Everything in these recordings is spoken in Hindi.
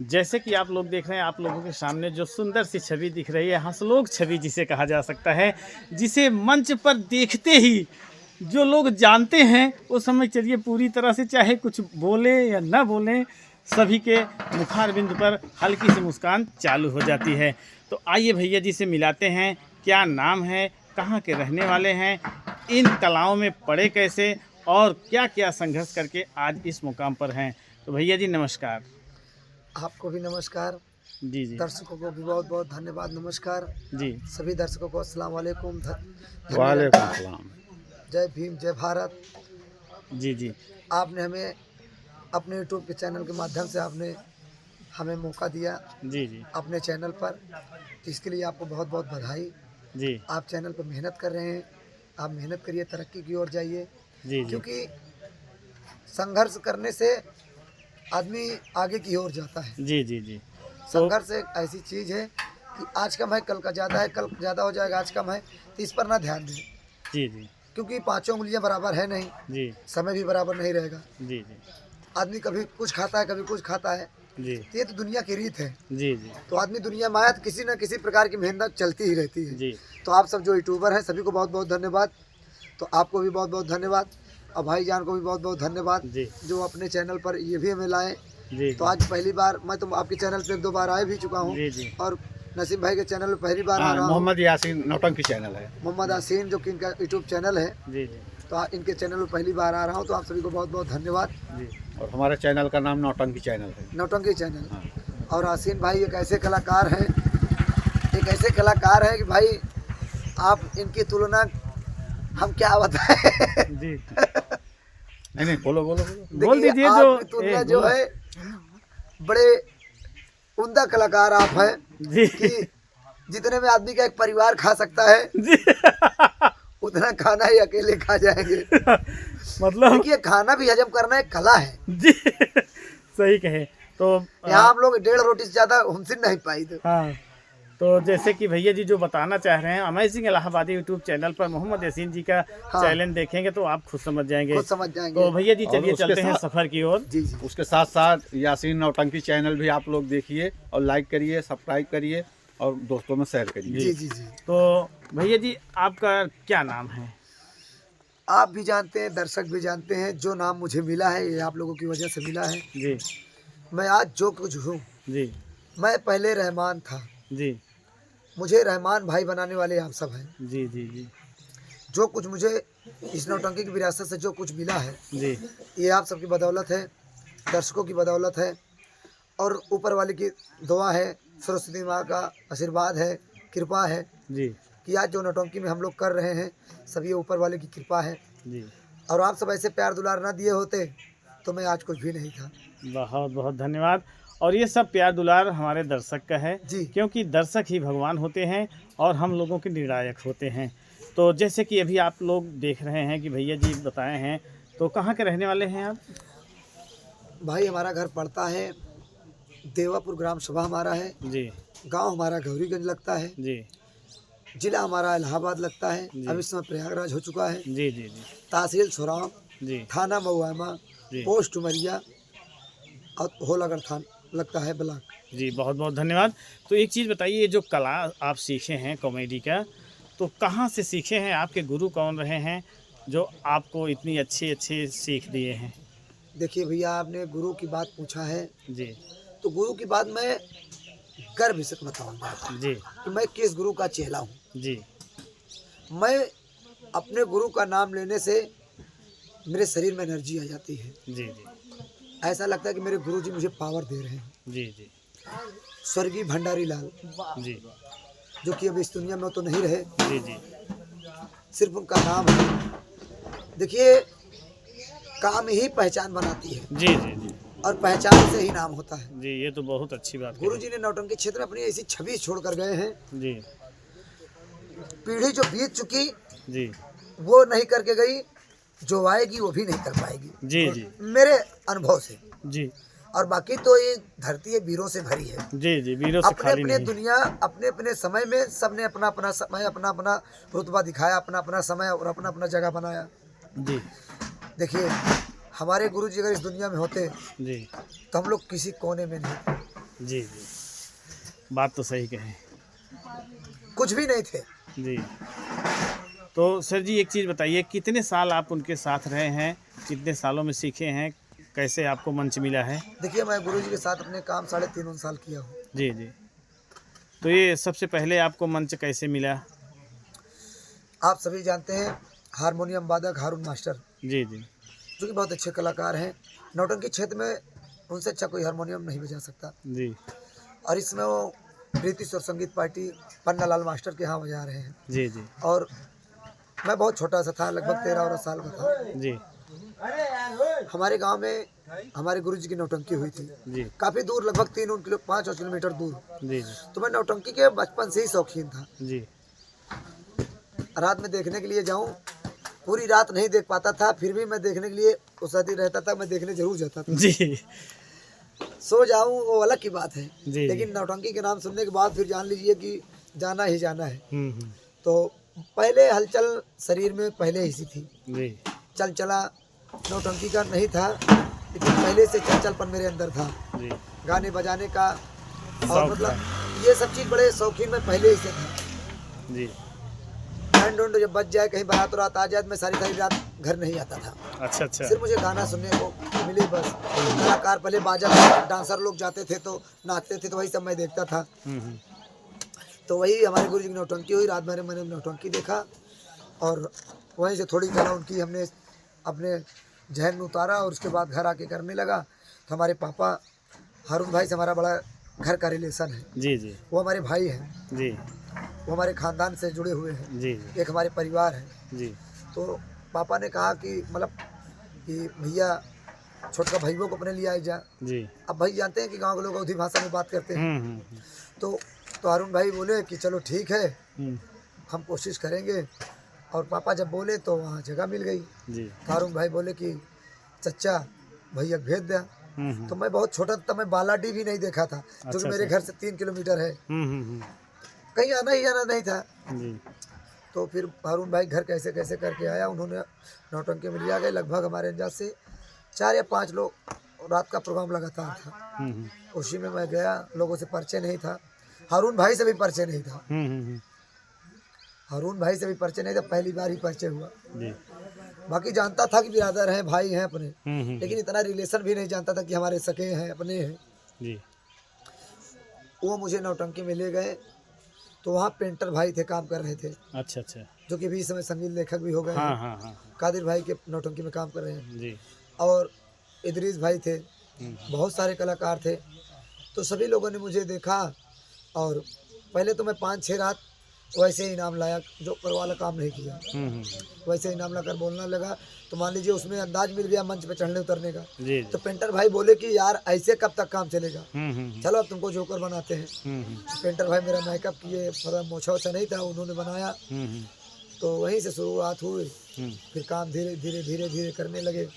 जैसे कि आप लोग देख रहे हैं, आप लोगों के सामने जो सुंदर सी छवि दिख रही है, हंसलोक छवि जिसे कहा जा सकता है, जिसे मंच पर देखते ही जो लोग जानते हैं वो समझ चलिए पूरी तरह से, चाहे कुछ बोले या ना बोलें, सभी के मुखारबिंद पर हल्की सी मुस्कान चालू हो जाती है। तो आइए भैया जी से मिलाते हैं, क्या नाम है, कहाँ के रहने वाले हैं, इन कलाओं में पढ़े कैसे और क्या क्या संघर्ष करके आज इस मुकाम पर हैं। तो भैया जी नमस्कार। आपको भी नमस्कार। जी जी दर्शकों को भी बहुत बहुत धन्यवाद। नमस्कार जी। सभी दर्शकों को। अस्सलाम वालेकुम। वालेकुम सलाम। जय भीम, जय भारत। जी जी आपने हमें अपने यूट्यूब के चैनल के माध्यम से आपने हमें मौका दिया जी जी अपने चैनल पर, इसके लिए आपको बहुत बहुत बधाई। जी आप चैनल पर मेहनत कर रहे हैं, आप मेहनत करिए, तरक्की की ओर जाइए, जी जी क्योंकि संघर्ष करने से आदमी आगे की ओर जाता है। जी जी जी। तो संघर्ष एक ऐसी चीज़ है कि आज कम है कल का ज़्यादा है, कल ज़्यादा हो जाएगा, आज कम है, तो इस पर ना ध्यान दें, जी जी क्योंकि पांचों उंगलियां बराबर है नहीं, जी समय भी बराबर नहीं रहेगा। जी जी आदमी कभी कुछ खाता है, कभी कुछ खाता है, जी तो ये तो दुनिया की रीत है। जी जी तो आदमी दुनिया में आया तो किसी न किसी प्रकार की मेहनत चलती ही रहती है। जी तो आप सब जो यूट्यूबर हैं सभी को बहुत बहुत धन्यवाद। तो आपको भी बहुत बहुत धन्यवाद और भाईजान को भी बहुत बहुत धन्यवाद जी जो अपने चैनल पर ये भी हमें लाएँ। जी तो आज पहली बार मैं तो आपके चैनल पे एक दो बार आए भी चुका हूँ, जी जी और नसीम भाई के चैनल पे पहली बार आ हाँ, रहा हूँ। मोहम्मद यासीन नौटंकी चैनल है। मोहम्मद यासीन जो कि इनका यूट्यूब चैनल है, जी जी तो इनके चैनल में पहली बार आ रहा हूँ। तो आप सभी को बहुत बहुत धन्यवाद। जी और हमारे चैनल का नाम नौटंकी चैनल है। नौटंकी चैनल। हाँ। और यासीन भाई एक ऐसे कलाकार हैं, एक ऐसे कलाकार हैं कि भाई आप इनकी तुलना हम क्या बताएं। जी नहीं बोलो बोलो बोलो। बोल देखिए, दीजिए जो आपकी तुलना ए, जो है, बड़े उम्दा कलाकार आप हैं जी कि जितने में आदमी का एक परिवार खा सकता है जी उतना खाना ही अकेले खा जाएंगे। मतलब देखिए, खाना भी हजम करना एक कला है। जी सही कहे तो यहाँ हम लोग 1.5 रोटी से ज्यादा हमसे नहीं पाई थे। हाँ। तो जैसे कि भैया जी जो बताना चाह रहे हैं, अमेजिंग इलाहाबादी यूट्यूब चैनल पर मोहम्मद यासीन जी का हाँ। चैलेंज देखेंगे तो आप खुद समझ जाएंगे। खुद समझ जाएंगे। तो भैया जी और चलिए उसके चलते हैं साथ- सफ़र की ओर। जी जी। उसके साथ साथ यासीन नौटंकी चैनल भी आप लोग देखिए और लाइक करिए, सब्सक्राइब करिए और दोस्तों में शेयर करिए। जी जी जी। तो भैया जी आपका क्या नाम है? आप भी जानते हैं, दर्शक भी जानते हैं, जो नाम मुझे मिला है ये आप लोगों की वजह से मिला है। जी मैं आज जो कुछ हूँ, जी मैं पहले रहमान था, जी मुझे रहमान भाई बनाने वाले आप सब हैं। जी जी जी जो कुछ मुझे इस नौटंकी की विरासत से जो कुछ मिला है, जी ये आप सबकी बदौलत है, दर्शकों की बदौलत है, और ऊपर वाले की दुआ है, सरस्वती माँ का आशीर्वाद है, कृपा है जी कि आज जो नौटंकी में हम लोग कर रहे हैं सब ये ऊपर वाले की कृपा है। जी। और आप सब ऐसे प्यार दुलार ना दिए होते तो मैं आज कुछ भी नहीं था। बहुत बहुत धन्यवाद। और ये सब प्यार दुलार हमारे दर्शक का है, जी। क्योंकि दर्शक ही भगवान होते हैं और हम लोगों के निर्णायक होते हैं। तो जैसे कि अभी आप लोग देख रहे हैं कि भैया जी बताए हैं, तो कहाँ के रहने वाले हैं आप? भाई हमारा घर पड़ता है देवापुर, ग्राम सभा हमारा है, जी गांव हमारा गौरीगंज लगता है, जी जिला हमारा इलाहाबाद लगता है, जी। अब इस समय प्रयागराज हो चुका है, जी जी जी तहसील सोराम, जी थाना महुआमा, जी पोस्ट उमरिया और होलागढ़ थाना लगता है ब्लॉक। जी। बहुत बहुत धन्यवाद। तो एक चीज़ बताइए, ये जो कला आप सीखे हैं कॉमेडी का, तो कहाँ से सीखे हैं? आपके गुरु कौन रहे हैं जो आपको इतनी अच्छी अच्छी सीख दिए हैं? देखिए भैया, आपने गुरु की बात पूछा है, जी तो गुरु की बात मैं गर्व से बताऊंगा जी कि मैं किस गुरु का चेला हूँ। जी मैं अपने गुरु का नाम लेने से मेरे शरीर में एनर्जी आ जाती है, जी जी ऐसा लगता है कि मेरे गुरु जी मुझे पावर दे रहे हैं। जी जी स्वर्गीय भंडारी लाल, जी जो कि अब इस दुनिया में तो नहीं रहे, जी जी सिर्फ उनका नाम है। देखिए, काम ही पहचान बनाती है जी जी जी और पहचान से ही नाम होता है। जी। ये तो बहुत अच्छी बात गुरु है। जी ने नौटंकी क्षेत्र में अपनी ऐसी छवि छोड़ कर गए हैं, जी पीढ़ी जो बीत चुकी जी वो नहीं करके गई, जो आएगी वो भी नहीं कर पाएगी। जी जी मेरे अनुभव से। जी और बाकी तो ये धरती है वीरों से भरी है। जी जी। वीरों से अपने खाली अपने नहीं। दुनिया, अपने अपने समय में सबने अपना अपना समय, अपना अपना रुतबा दिखाया, अपना अपना समय और अपना अपना जगह बनाया। जी देखिए, हमारे गुरु जी अगर इस दुनिया में होते जी तो हम लोग किसी कोने में नहीं, जी जी, बात तो सही कहे। कुछ भी नहीं थे। जी, तो सर जी एक चीज़ बताइए, कितने साल आप उनके साथ रहे हैं, कितने सालों में सीखे हैं, कैसे आपको मंच मिला है? देखिए, मैं गुरुजी के साथ अपने काम 3.5 साल किया हूँ। जी जी, तो ये सबसे पहले आपको मंच कैसे मिला? आप सभी जानते हैं हारमोनियम वादक हारून मास्टर, जी जी, जो कि बहुत अच्छे कलाकार हैं। नौटंकी क्षेत्र में उनसे अच्छा कोई हारमोनियम नहीं बजा सकता। जी और इसमें वो प्रीति स्वर संगीत पार्टी पन्नालाल मास्टर के यहाँ बजा रहे हैं। जी जी और मैं बहुत छोटा सा था, लगभग 13 साल का था। जी हमारे गांव में हमारे गुरुजी की नौटंकी हुई थी, जी काफ़ी दूर, लगभग 5 किलोमीटर दूर। जी जी तो मैं नौटंकी के बचपन से ही शौकीन था। जी रात में देखने के लिए जाऊं, पूरी रात नहीं देख पाता था, फिर भी मैं देखने के लिए उत्साहित रहता था। मैं देखने जरूर जाता था। जी सो जाऊं वो अलग की बात है, जी लेकिन नौटंकी के नाम सुनने के बाद फिर जान लीजिए कि जाना ही जाना है। हम्म, तो पहले हलचल शरीर में पहले ही सी थी, जी चल चला नौटंकी का नहीं था, लेकिन पहले से चलचलपन मेरे अंदर था, जी, गाने बजाने का। शौक और मतलब ये सब चीज़ बड़े शौकीन मैं पहले ही से था। जी, बैंड उंड जब बज जाए, कहीं बारात रात आ जाए, मैं सारी रात घर नहीं आता था। अच्छा अच्छा, सिर्फ मुझे गाना सुनने को मिले बस। कलाकार पहले बाजा, डांसर लोग जाते थे तो नाचते थे, तो वही सब मैं देखता था। हम्म, तो वही हमारे गुरु जी की नौटंकी हुई, रात भर मैंने नौटंकी देखा और वहीं से थोड़ी कला उनकी हमने अपने जहन में उतारा और उसके बाद घर आके करने लगा। तो हमारे पापा हारून भाई से हमारा बड़ा घर का रिलेशन है, जी जी वो हमारे भाई हैं, जी वो हमारे खानदान से जुड़े हुए हैं, जी एक हमारे परिवार है। जी तो पापा ने कहा कि मतलब कि भैया छोटका भाइयों को अपने लिए आई जा। जी, अब भाई जानते हैं कि गांव के लोग अवधी भाषा में बात करते हैं। हम्म, तो हारून भाई बोले कि चलो ठीक है, हम्म, हम कोशिश करेंगे। और पापा जब बोले तो वहाँ जगह मिल गई। जी, तो हारून भाई बोले कि चचा भैया भेज दिया। तो मैं बहुत छोटा था, मैं बालाडी भी नहीं देखा था, जो कि अच्छा, मेरे अच्छा। घर से 3 किलोमीटर है, हम्म, कहीं आना ही जाना नहीं था। जी तो फिर हारून भाई घर कैसे कैसे करके आया, उन्होंने नौटंकी में लिया गए। लगभग हमारे अंदाज से 4 या 5 लोग, रात का प्रोग्राम लगातार था। हम्म, उसी में मैं गया, लोगों से परिचय नहीं था, हारून भाई से भी परिचय नहीं था। हारून भाई से भी परिचय नहीं था, पहली बार ही परिचय हुआ। जी, बाकी जानता था कि बिरादर हैं, भाई हैं अपने, हम्म, लेकिन इतना रिलेशन भी नहीं जानता था कि हमारे सके हैं, अपने हैं। जी, वो मुझे नौटंकी में ले गए। तो वहाँ पेंटर भाई थे, काम कर रहे थे, अच्छा अच्छा, जो कि भी इस समय संगीत लेखक भी हो गए हाँ हैं। हाँ हाँ, कादिर भाई के नौटंकी में काम कर रहे हैं। जी, और इदरीस भाई थे, हम्म, बहुत सारे कलाकार थे। तो सभी लोगों ने मुझे देखा और पहले तो मैं 5-6 रात वैसे ही इनाम लाया, जो ऊपर वाला काम नहीं किया, वैसे इनाम लाकर बोलना लगा। तो मान लीजिए उसमें अंदाज मिल गया मंच पे चढ़ने उतरने का। जी तो पेंटर भाई बोले कि यार ऐसे कब तक काम चलेगा, जी, चलो अब तुमको जोकर बनाते हैं। पेंटर भाई मेरा मेकअप किए, थोड़ा मोछा ओछा नहीं था, उन्होंने बनाया। तो वहीं से शुरुआत हुई, फिर काम धीरे धीरे धीरे धीरे करने लगे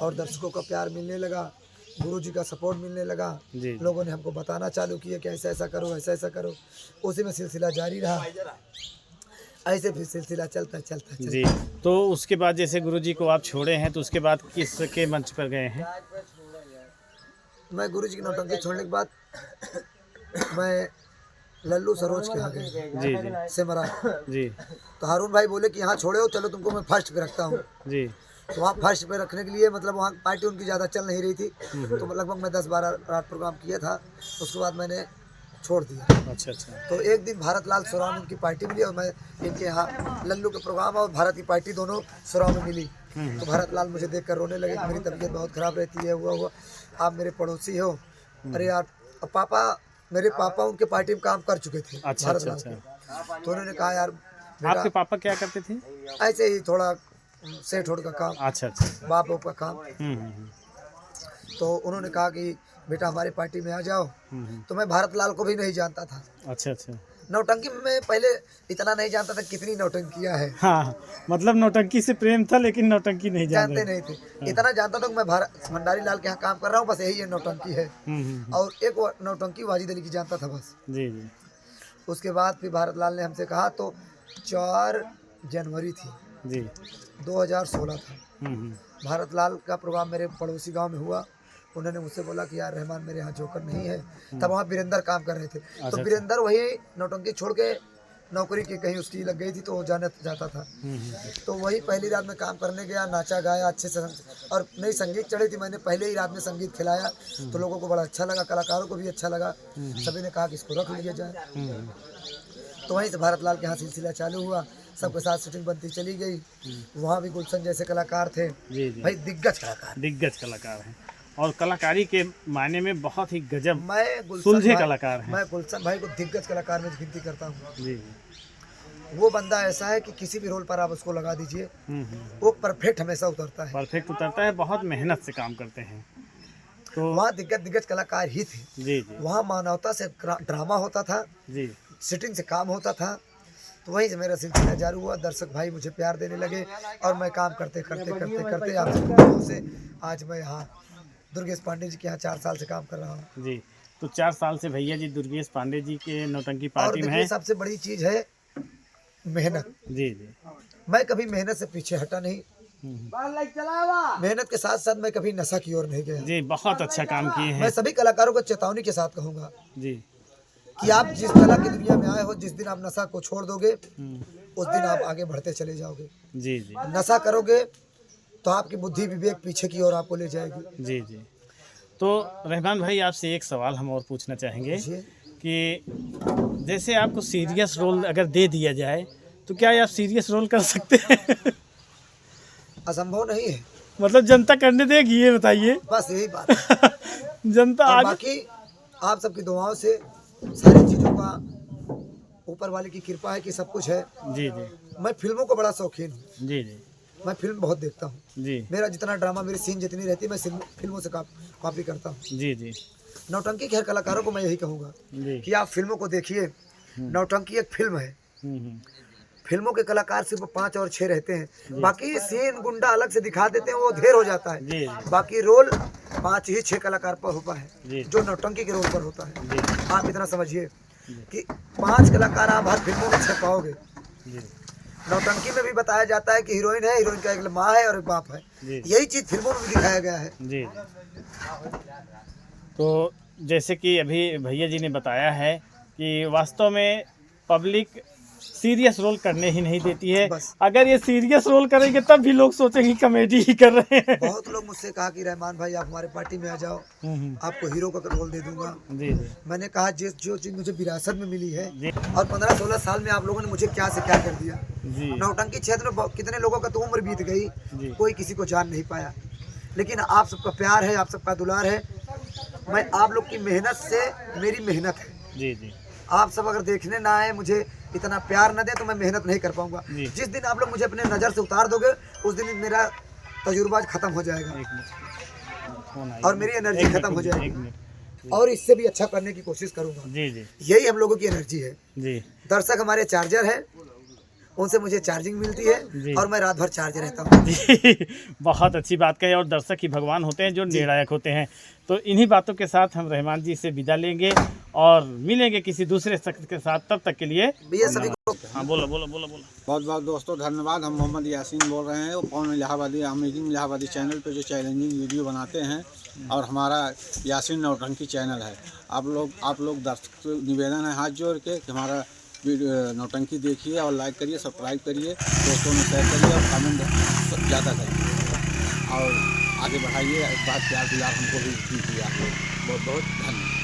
और दर्शकों का प्यार मिलने लगा, गुरुजी का सपोर्ट मिलने लगा। जी। लोगों ने हमको बताना चालू किया कि ऐसा ऐसा करो, ऐसा ऐसा करो। उसी में सिलसिला जारी रहा, ऐसे फिर सिलसिला चलता चलता चलता। जी, तो उसके बाद जैसे गुरुजी को आप छोड़े हैं, तो उसके बाद किसके मंच पर गए हैं? मैं गुरुजी की नौटंकी छोड़ने के बाद मैं लल्लू सरोज के यहाँ गया जी जी सिमरा। जी तो हारून भाई बोले कि यहाँ छोड़े हो, चलो तुमको मैं फर्स्ट पे रखता हूँ। जी, तो वहाँ फर्स्ट पे रखने के लिए मतलब वहाँ पार्टी उनकी ज़्यादा चल नहीं रही थी, तो लगभग मैं 10-12 रात प्रोग्राम किया था, उसके बाद मैंने छोड़ दिया। अच्छा अच्छा, तो एक दिन भारत लाल सुराव में उनकी पार्टी मिली और मैं इनके यहाँ लल्लू के प्रोग्राम और भारत की पार्टी दोनों सुराव में मिली। तो भारत लाल मुझे देखकर रोने लगे कि मेरी तबीयत बहुत ख़राब रहती है, हुआ आप मेरे पड़ोसी हो। अरे यार, अब पापा, मेरे पापा उनके पार्टी में काम कर चुके थे, अच्छा भारत अच्छा लाल अच्छा, के। तो उन्होंने कहा यार आपके बेटा, पापा क्या करते थे? ऐसे ही थोड़ा सेठ होड़ का काम, अच्छा अच्छा, बाप का काम। हम्म, तो उन्होंने कहा कि बेटा हमारी पार्टी में आ जाओ। तो मैं भारत लाल को भी नहीं जानता था, अच्छा अच्छा, नौटंकी में पहले इतना नहीं जानता था कितनी नौटंकियां है, हाँ, मतलब नौटंकी से प्रेम था, लेकिन नौटंकी नहीं जान जानते रहे। नहीं थे। इतना जानता था कि मैं भारत भंडारी लाल के यहाँ काम कर रहा हूँ, बस यही ये नौटंकी है। और एक नौटंकी वाजिद अली की जानता था बस। जी जी उसके बाद फिर भारत लाल ने हमसे कहा, तो 4 जनवरी थी, जी, 2016 था। भारत लाल का प्रोग्राम मेरे पड़ोसी गांव में हुआ उन्होंने मुझसे बोला कि यार रहमान मेरे यहाँ जोकर नहीं है। तब वहाँ वीरेंद्र काम कर रहे थे, तो अच्छा। वीरेंद्र वही नौटंकी छोड़ के नौकरी की कहीं उसकी लग गई थी तो वो जाता था। तो वही पहली रात में काम करने गया, नाचा गाया अच्छे से, और नई संगीत चढ़ी थी, मैंने पहले ही रात में संगीत खिलाया तो लोगों को बड़ा अच्छा लगा, कलाकारों को भी अच्छा लगा, सभी ने कहा कि इसको रख लिया जाए। तो वहीं से भारत लाल के यहाँ सिलसिला चालू हुआ, सबके साथ शूटिंग बनती चली गई। वहाँ भी गुलशन जैसे कलाकार थे, जी जी, भाई दिग्गज कलाकार। दिग्गज कलाकार हैं और कलाकारी के मायने में बहुत ही गजब मैं गुलशन सुलझे भाई- कलाकार हैं। मैं गुलशन भाई को दिग्गज कलाकार में गिनती करता हूँ। जी जी, वो बंदा ऐसा है कि किसी भी रोल पर आप उसको लगा दीजिए, वो परफेक्ट हमेशा उतरता है। परफेक्ट उतरता है, बहुत मेहनत से काम करते हैं। तो वहाँ दिग्गज कलाकार ही थे। जी जी वहाँ मानवता से ड्रामा होता था, जी, सिटिंग से काम होता था। तो वहीं से मेरा सिलसिला जारी हुआ, दर्शक भाई मुझे प्यार देने लगे और मैं काम करते करते करते करते आप सबकी से आज मैं यहाँ दुर्गेश पांडे जी के यहाँ 4 साल से काम कर रहा हूँ। जी। तो 4 साल से भैया जी दुर्गेश पांडे जी के नौटंकी और पार्टी में देखिए हैं। सबसे बड़ी चीज़ है मेहनत। जी जी, मैं कभी मेहनत से पीछे हटा नहीं, मेहनत के साथ साथ मैं कभी नशा की ओर नहीं गया। जी, बहुत अच्छा काम किए मैं हैं। सभी कलाकारों को चेतावनी के साथ कहूँगा जी कि आप जिस कला की दुनिया में आए हो, जिस दिन आप नशा को छोड़ दोगे उस दिन आप आगे बढ़ते चले जाओगे। जी जी नशा करोगे तो आपकी बुद्धि विवेक पीछे की ओर आपको ले जाएगी। जी जी। तो रहमान भाई आपसे एक सवाल हम और पूछना चाहेंगे जी। कि जैसे आपको सीरियस रोल अगर दे दिया जाए तो क्या आप सीरियस रोल कर सकते हैं? असंभव नहीं है, मतलब जनता करने देगी, ये बताइए। बस यही बात है। जनता और आगे। बाकी आप सबकी दुआओं से सारी चीज़ों का ऊपर वाले की कृपा है कि सब कुछ है। जी जी मैं फिल्मों को बड़ा शौकीन हूँ, जी जी मैं फिल्म बहुत देखता हूँ। जी मेरा जितना ड्रामा, मेरी सीन जितनी रहती है, मैं फिल्मों से कॉपी करता हूँ। जी जी नौटंकी के हर कलाकारों को मैं यही कहूँगा जी। कि आप फिल्मों को देखिए। नौटंकी एक फिल्म है, हम्म। फिल्मों के कलाकार सिर्फ 5 और 6 रहते हैं, बाकी सीन गुंडा अलग से दिखा देते हैं, वो ढेर हो जाता जी, जी। है। बाकी रोल 5 ही 6 कलाकार पर होता जी। है, जो नौटंकी के रोल पर होता है। जी आप इतना समझिए कि 5 कलाकार आप हर फिल्मों में छप पाओगे। जी नौटंकी में भी बताया जाता है कि हीरोइन है, हीरोइन का एक माँ है और एक बाप है। जी। यही चीज़ फिल्मों में भी दिखाया गया है। जी। तो जैसे कि अभी भैया जी ने बताया है कि वास्तव में पब्लिक सीरियस रोल करने ही नहीं देती है। बस। अगर ये सीरियस रोल करेंगे तब भी लोग सोचेंगे कॉमेडी ही कर रहे हैं। बहुत लोग मुझसे कहा कि रहमान भाई आप हमारे पार्टी में आ जाओ, आपको हीरो का रोल दे दूंगा। जी जी मैंने कहा जो चीज़ मुझे विरासत में मिली है, जी और 15-16 साल में आप लोगों ने मुझे क्या से क्या कर दिया। जी नौटंकी क्षेत्र में कितने लोगों का तो उम्र बीत गई, जी। कोई किसी को जान नहीं पाया, लेकिन आप सबका प्यार है, आप सबका दुलार है। मैं आप लोग की मेहनत से, मेरी मेहनत है। जी जी आप सब अगर देखने ना आए, मुझे इतना प्यार न दे तो मैं मेहनत नहीं कर पाऊंगा। जी। जिस दिन आप लोग मुझे अपने नज़र से उतार दोगे उस दिन मेरा तजुर्बा खत्म हो जाएगा एक मिनट फोन आया। और मेरी एनर्जी एक मिनट, खत्म हो जाएगी। एक मिनट। और इससे भी अच्छा करने की कोशिश करूंगा। जी जी यही हम लोगों की एनर्जी है। जी दर्शक हमारे चार्जर है, उनसे मुझे चार्जिंग मिलती जी। है और मैं रात भर चार्ज रहता हूँ। जी बहुत अच्छी बात कही। और दर्शक ही भगवान होते हैं जो निर्णायक होते हैं। तो इन्हीं बातों के साथ हम रहमान जी से विदा लेंगे और मिलेंगे किसी दूसरे शख्स के साथ। तब तक के लिए भैया सभी को हाँ बोलो बोलो बोलो बोलो। बहुत बहुत दोस्तों धन्यवाद। हम मोहम्मद यासीन बोल रहे हैं, कौन इलाहाबादी अमेजिंग इलाहाबादी चैनल पे जो चैलेंजिंग वीडियो बनाते हैं, और हमारा यासीन नौटंकी चैनल है। आप लोग दर्शक से निवेदन है हाथ जोड़ के कि हमारा नौटंकी देखिए और लाइक करिए, सब्सक्राइब करिए, दोस्तों में शेयर करिए और कमेंट ज़्यादा करिए और आगे बढ़ाइए। एक बात प्यार दुलार हमको भी कीजिए आप लोग। बहुत बहुत धन्यवाद।